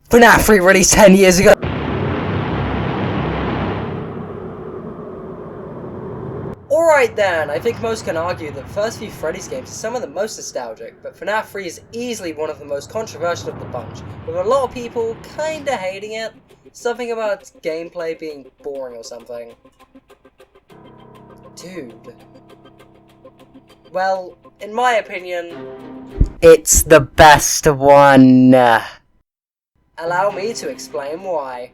FNaF 3 released 10 years ago. Alright then, I think most can argue that the first few Freddy's games are some of the most nostalgic, but FNaF 3 is easily one of the most controversial of the bunch, with a lot of people kinda hating it. Something about its gameplay being boring or something. Dude. Well, in my opinion, it's the best one. Allow me to explain why.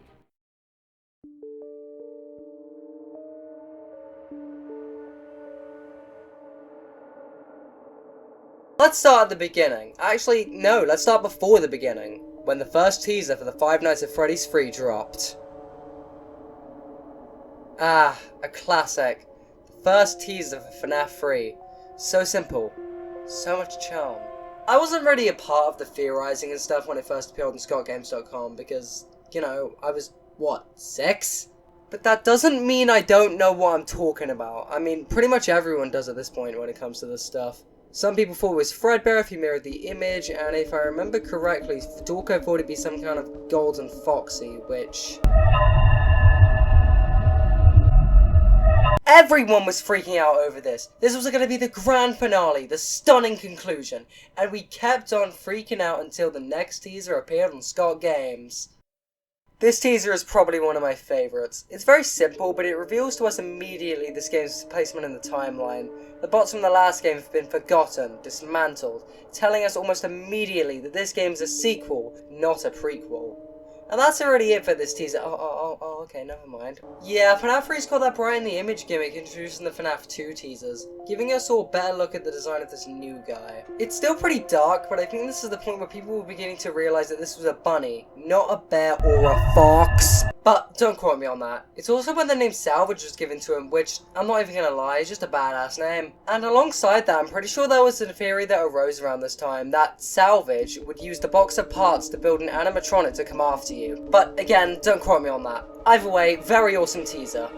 Let's start at the beginning. Actually, no, let's start before the beginning, when the first teaser for the Five Nights at Freddy's 3 dropped. Ah, a classic. The first teaser for FNaF 3. So simple. So much charm. I wasn't really a part of the theorizing and stuff when it first appeared on ScottGames.com because, you know, I was, what, 6? But that doesn't mean I don't know what I'm talking about. I mean, pretty much everyone does at this point when it comes to this stuff. Some people thought it was threadbare if you mirrored the image, and if I remember correctly, Dorko thought it'd be some kind of golden foxy, which... Everyone was freaking out over this. This was going to be the grand finale, the stunning conclusion, and we kept on freaking out until the next teaser appeared on Scott Games. This teaser is probably one of my favourites. It's very simple, but it reveals to us immediately this game's placement in the timeline. The bots from the last game have been forgotten, dismantled, telling us almost immediately that this game is a sequel, not a prequel. And that's already it for this teaser. Okay, never mind. Yeah, FNaF 3's got that brighten the image gimmick introduced in the FNaF 2 teasers, giving us all a better look at the design of this new guy. It's still pretty dark, but I think this is the point where people were beginning to realise that this was a bunny, not a bear or a fox. But don't quote me on that. It's also when the name Salvage was given to him, which, I'm not even gonna lie, is just a badass name. And alongside that, I'm pretty sure there was a theory that arose around this time that Salvage would use the box of parts to build an animatronic to come after you. But again, don't quote me on that. Either way, very awesome teaser.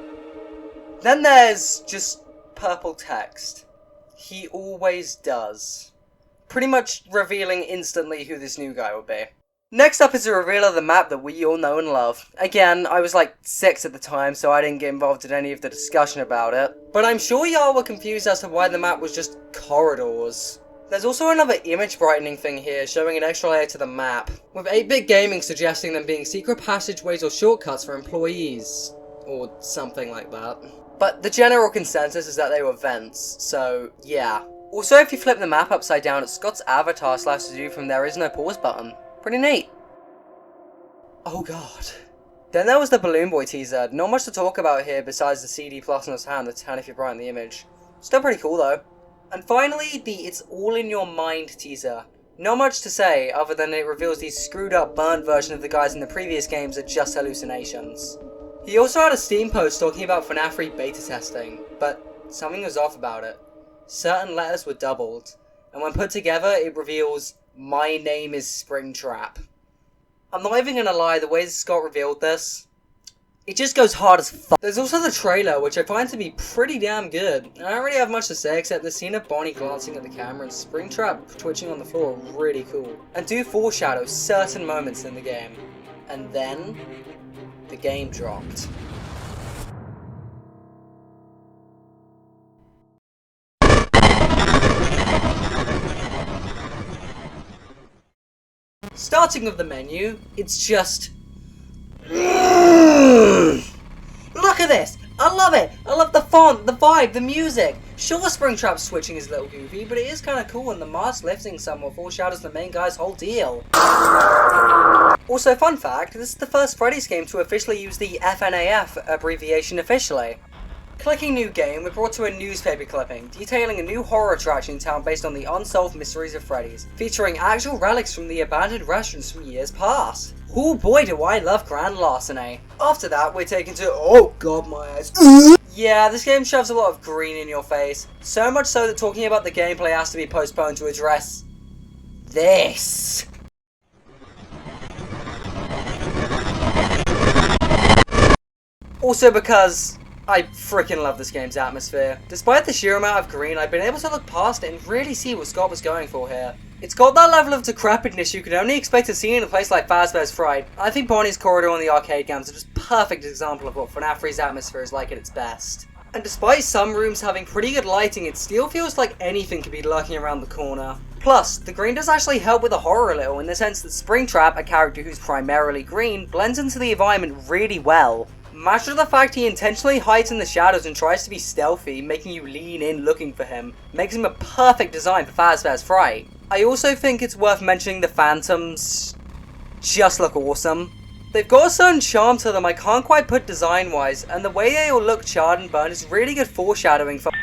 Then there's just purple text. He always does. Pretty much revealing instantly who this new guy will be. Next up is a reveal of the map that we all know and love. Again, I was like 6 at the time, so I didn't get involved in any of the discussion about it. But I'm sure y'all were confused as to why the map was just corridors. There's also another image brightening thing here, showing an extra layer to the map, with 8-bit gaming suggesting them being secret passageways or shortcuts for employees. Or something like that. But the general consensus is that they were vents, so yeah. Also, if you flip the map upside down, it's Scott's avatar slashed to do from There Is No Pause button. Pretty neat. Oh god. Then there was the Balloon Boy teaser. Not much to talk about here besides the CD plus in his hand, the 10 if you brighten the image. Still pretty cool though. And finally, the It's All In Your Mind teaser. Not much to say other than it reveals these screwed up, burnt version of the guys in the previous games are just hallucinations. He also had a Steam post talking about FNaF 3 beta testing, but something was off about it. Certain letters were doubled, and when put together it reveals My name is Springtrap. I'm not even gonna lie, the way Scott revealed this, it just goes hard as fuck. There's also the trailer, which I find to be pretty damn good. And I don't really have much to say except the scene of Bonnie glancing at the camera and Springtrap twitching on the floor are really cool. And do foreshadow certain moments in the game. And then, the game dropped. Starting with the menu, it's just... Look at this! I love it! I love the font, the vibe, the music! Sure, Springtrap switching is a little goofy, but it is kind of cool and the mask lifting somewhat foreshadows the main guy's whole deal. Also, fun fact, this is the first Freddy's game to officially use the FNaF abbreviation officially. Clicking new game, we're brought to a newspaper clipping, detailing a new horror attraction in town based on the unsolved mysteries of Freddy's, featuring actual relics from the abandoned restaurants from years past. Oh boy do I love grand larceny. After that, we're taken to, oh god my eyes. Yeah, this game shoves a lot of green in your face, so much so that talking about the gameplay has to be postponed to address this. Also because I freaking love this game's atmosphere. Despite the sheer amount of green, I've been able to look past it and really see what Scott was going for here. It's got that level of decrepitness you can only expect to see in a place like Fazbear's Fright. I think Bonnie's Corridor and the arcade games are just a perfect example of what FNaF 3's atmosphere is like at its best. And despite some rooms having pretty good lighting, it still feels like anything could be lurking around the corner. Plus, the green does actually help with the horror a little in the sense that Springtrap, a character who's primarily green, blends into the environment really well. Matched with the fact he intentionally hides in the shadows and tries to be stealthy, making you lean in looking for him, makes him a perfect design for Fazbear's Fright. I also think it's worth mentioning the phantoms just look awesome. They've got a certain charm to them I can't quite put design-wise, and the way they all look charred and burned is really good foreshadowing for...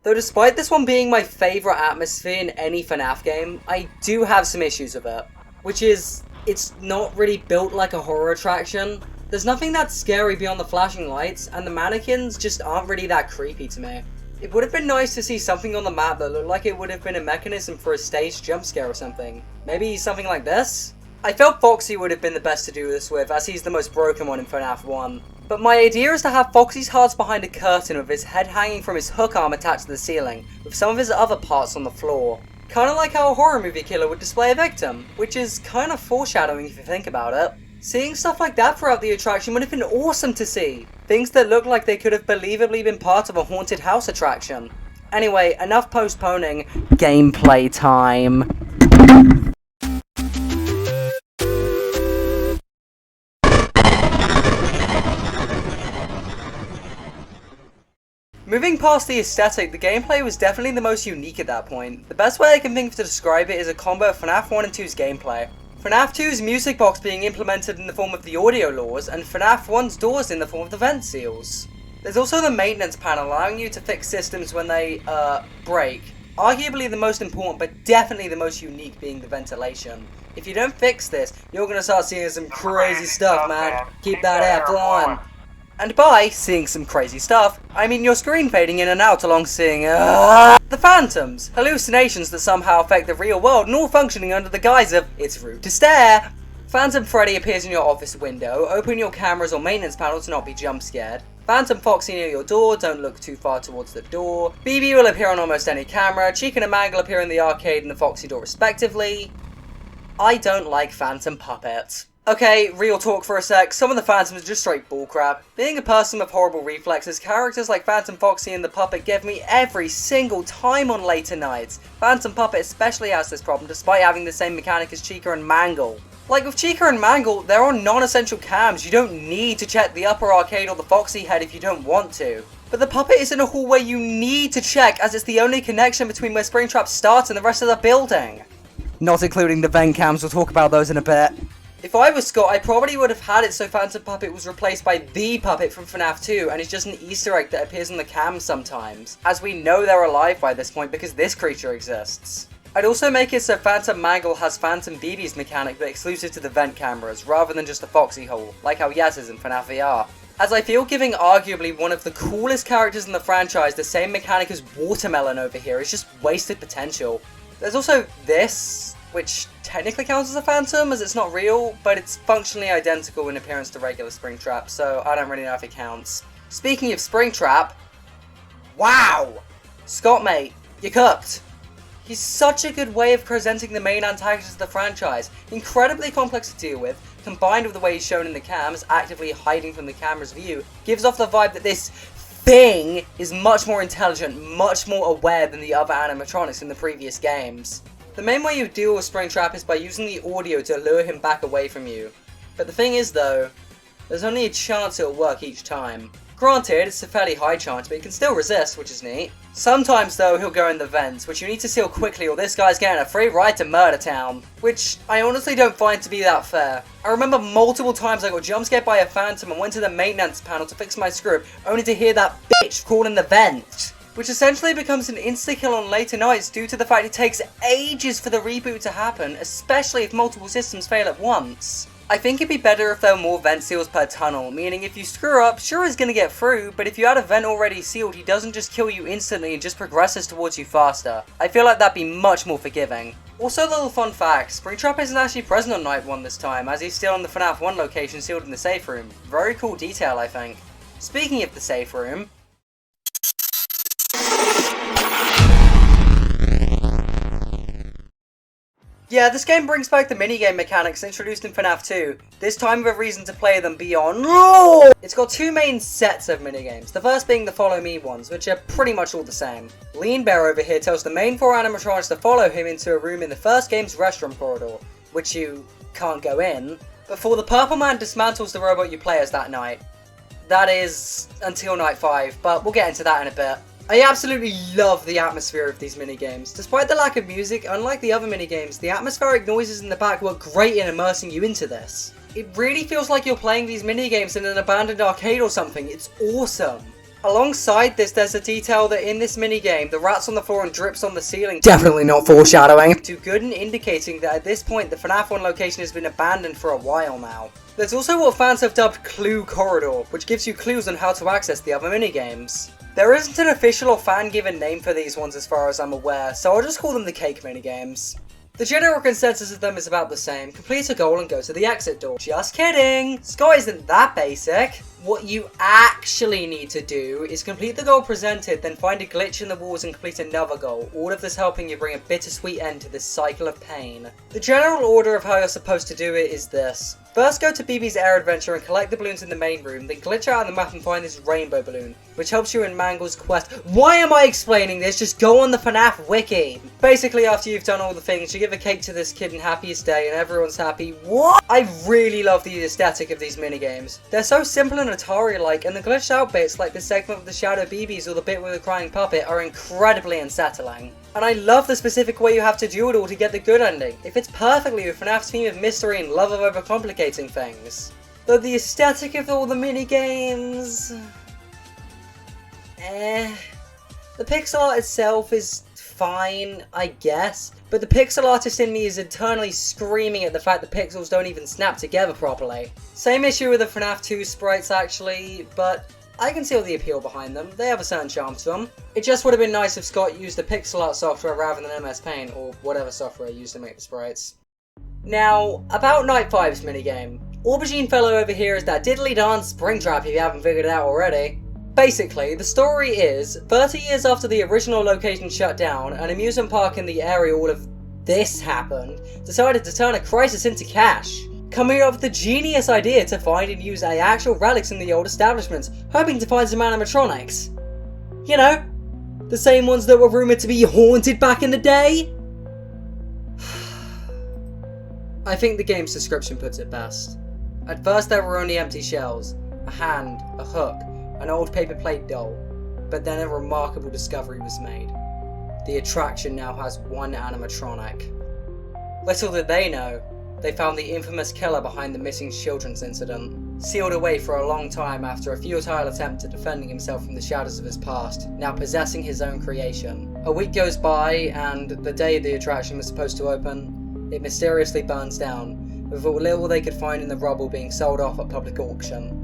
Though despite this one being my favourite atmosphere in any FNaF game, I do have some issues with it. Which is, it's not really built like a horror attraction. There's nothing that scary beyond the flashing lights, and the mannequins just aren't really that creepy to me. It would have been nice to see something on the map that looked like it would have been a mechanism for a staged jump scare or something. Maybe something like this? I felt Foxy would have been the best to do this with, as he's the most broken one in FNaF 1. But my idea is to have Foxy's hearts behind a curtain with his head hanging from his hook arm attached to the ceiling, with some of his other parts on the floor. Kinda like how a horror movie killer would display a victim, which is kind of foreshadowing if you think about it. Seeing stuff like that throughout the attraction would have been awesome to see. Things that look like they could have believably been part of a haunted house attraction. Anyway, enough postponing. Gameplay time. Moving past the aesthetic, the gameplay was definitely the most unique at that point. The best way I can think of to describe it is a combo of FNaF 1 and 2's gameplay. FNaF 2's music box being implemented in the form of the audio laws, and FNaF 1's doors in the form of the vent seals. There's also the maintenance panel allowing you to fix systems when they, break. Arguably the most important, but definitely the most unique being the ventilation. If you don't fix this, you're gonna start seeing some crazy stuff, man. Keep that air flowing. And by seeing some crazy stuff, I mean your screen fading in and out along seeing, the phantoms. Hallucinations that somehow affect the real world and all functioning under the guise of, it's rude to stare. Phantom Freddy appears in your office window, open your cameras or maintenance panel to not be jump scared. Phantom Foxy near your door, don't look too far towards the door. BB will appear on almost any camera, Chicken and Mangle appear in the arcade and the Foxy door respectively. I don't like Phantom Puppet. Okay, real talk for a sec, some of the Phantoms are just straight bullcrap. Being a person with horrible reflexes, characters like Phantom Foxy and the Puppet give me every single time on later nights. Phantom Puppet especially has this problem despite having the same mechanic as Chica and Mangle. Like with Chica and Mangle, they're on non-essential cams, you don't need to check the upper arcade or the Foxy head if you don't want to. But the Puppet is in a hallway you need to check as it's the only connection between where Springtrap starts and the rest of the building. Not including the vent cams, we'll talk about those in a bit. If I was Scott, I probably would have had it so Phantom Puppet was replaced by the Puppet from FNaF 2, and it's just an Easter egg that appears on the cam sometimes, as we know they're alive by this point because this creature exists. I'd also make it so Phantom Mangle has Phantom BB's mechanic but exclusive to the vent cameras, rather than just a Foxy hole, like how Yaz is in FNaF VR. As I feel giving arguably one of the coolest characters in the franchise the same mechanic as Watermelon over here is just wasted potential. There's also this, which technically counts as a phantom as it's not real, but it's functionally identical in appearance to regular Springtrap, so I don't really know if it counts. Speaking of Springtrap, wow! Scott mate, you cooked! He's such a good way of presenting the main antagonist of the franchise, incredibly complex to deal with, combined with the way he's shown in the cams, actively hiding from the camera's view, gives off the vibe that this thing is much more intelligent, much more aware than the other animatronics in the previous games. The main way you deal with Springtrap is by using the audio to lure him back away from you. But the thing is though, there's only a chance it'll work each time. Granted, it's a fairly high chance, but he can still resist, which is neat. Sometimes though, he'll go in the vents, which you need to seal quickly or this guy's getting a free ride to Murder Town. Which I honestly don't find to be that fair. I remember multiple times I got jump scared by a phantom and went to the maintenance panel to fix my script, only to hear that bitch call in the vent. Which essentially becomes an insta-kill on later nights due to the fact it takes ages for the reboot to happen, especially if multiple systems fail at once. I think it'd be better if there were more vent seals per tunnel, meaning if you screw up, sure he's gonna get through, but if you had a vent already sealed, he doesn't just kill you instantly and just progresses towards you faster. I feel like that'd be much more forgiving. Also, a little fun fact, Springtrap isn't actually present on night 1 this time, as he's still in the FNaF 1 location sealed in the safe room. Very cool detail, I think. Speaking of the safe room... Yeah, this game brings back the minigame mechanics introduced in FNaF 2, this time with a reason to play them beyond. It's got two main sets of minigames, the first being the follow me ones, which are pretty much all the same. Lean Bear over here tells the main 4 animatronics to follow him into a room in the first game's restaurant corridor, which you can't go in, before the Purple Man dismantles the robot you play as that night. That is until night 5, but we'll get into that in a bit. I absolutely love the atmosphere of these minigames. Despite the lack of music, unlike the other minigames, the atmospheric noises in the back work great in immersing you into this. It really feels like you're playing these minigames in an abandoned arcade or something. It's awesome. Alongside this, there's a detail that in this minigame, the rats on the floor and drips on the ceiling, definitely not foreshadowing, do good in indicating that at this point the FNaF 1 location has been abandoned for a while now. There's also what fans have dubbed Clue Corridor, which gives you clues on how to access the other minigames. There isn't an official or fan-given name for these ones as far as I'm aware, so I'll just call them the cake minigames. The general consensus of them is about the same: complete a goal and go to the exit door. Just kidding! Scott isn't that basic. What you actually need to do is complete the goal presented, then find a glitch in the walls and complete another goal, all of this helping you bring a bittersweet end to this cycle of pain. The general order of how you're supposed to do it is this. First, go to BB's air adventure and collect the balloons in the main room, then glitch out on the map and find this rainbow balloon, which helps you in Mangle's quest. Why am I explaining this? Just go on the FNaF wiki! Basically, after you've done all the things, you give a cake to this kid in Happiest Day and everyone's happy. What? I really love the aesthetic of these minigames. They're so simple and Atari-like, and the glitched out bits like the segment with the shadow BBs or the bit with the crying puppet are incredibly unsettling. And I love the specific way you have to do it all to get the good ending. It fits perfectly with FNAF's theme of mystery and love of overcomplicating things. Though the aesthetic of all the minigames... The pixel art itself is fine, I guess, but the pixel artist in me is internally screaming at the fact the pixels don't even snap together properly. Same issue with the FNAF 2 sprites actually, but I can see all the appeal behind them. They have a certain charm to them. It just would have been nice if Scott used the pixel art software rather than MS Paint, or whatever software used to make the sprites. Now, about Night 5's minigame. Aubergine Fellow over here is that diddly darn Springtrap if you haven't figured it out already. Basically, the story is, 30 years after the original location shut down, an amusement park in the area all of this happened, decided to turn a crisis into cash, coming up with the genius idea to find and use the actual relics in the old establishments, hoping to find some animatronics. You know, the same ones that were rumoured to be haunted back in the day? I think the game's description puts it best. At first there were only empty shells, a hand, a hook, an old paper plate doll, but then a remarkable discovery was made. The attraction now has one animatronic. Little did they know, they found the infamous killer behind the missing children's incident, sealed away for a long time after a futile attempt at defending himself from the shadows of his past, now possessing his own creation. A week goes by, and the day the attraction was supposed to open, it mysteriously burns down, with what little they could find in the rubble being sold off at public auction.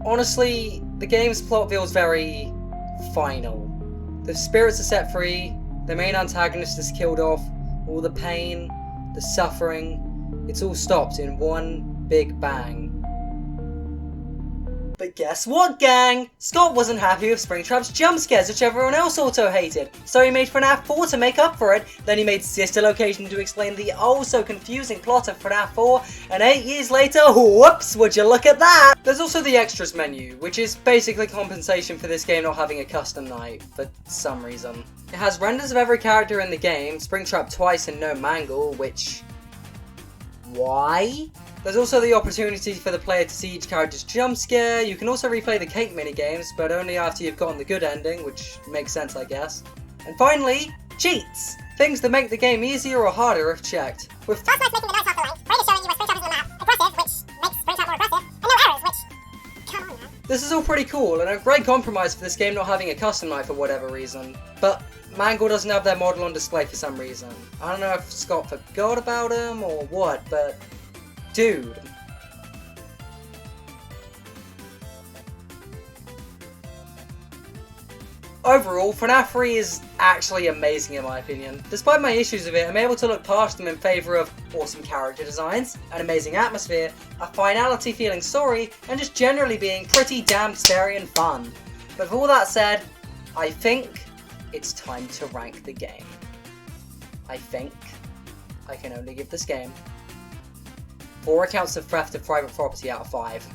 Honestly, the game's plot feels very final. The spirits are set free, the main antagonist is killed off, all the pain, the suffering, it's all stopped in one big bang. But guess what, gang? Scott wasn't happy with Springtrap's jump scares, which everyone else also hated, so he made FNAF 4 to make up for it, then he made Sister Location to explain the oh-so-confusing plot of FNAF 4, and 8 years later, whoops, would you look at that! There's also the extras menu, which is basically compensation for this game not having a custom night, for some reason. It has renders of every character in the game, Springtrap twice and no Mangle, which... why? There's also the opportunity for the player to see each character's jump scare. You can also replay the cake minigames, but only after you've gotten the good ending, which makes sense I guess. And finally, cheats! Things that make the game easier or harder if checked. With making the nice off the line, Brain is showing you where Springtrap is in the map, aggressive, which makes Springtrap more aggressive, and no errors, which... come on man. This is all pretty cool, and a great compromise for this game not having a custom night for whatever reason. But Mangle doesn't have their model on display for some reason. I don't know if Scott forgot about him or what, but... dude. Overall, FNaF 3 is actually amazing in my opinion. Despite my issues with it, I'm able to look past them in favour of awesome character designs, an amazing atmosphere, a finality feeling story, and just generally being pretty damn scary and fun. But with all that said, I think it's time to rank the game. I think I can only give this game 4 accounts of theft of private property out of 5.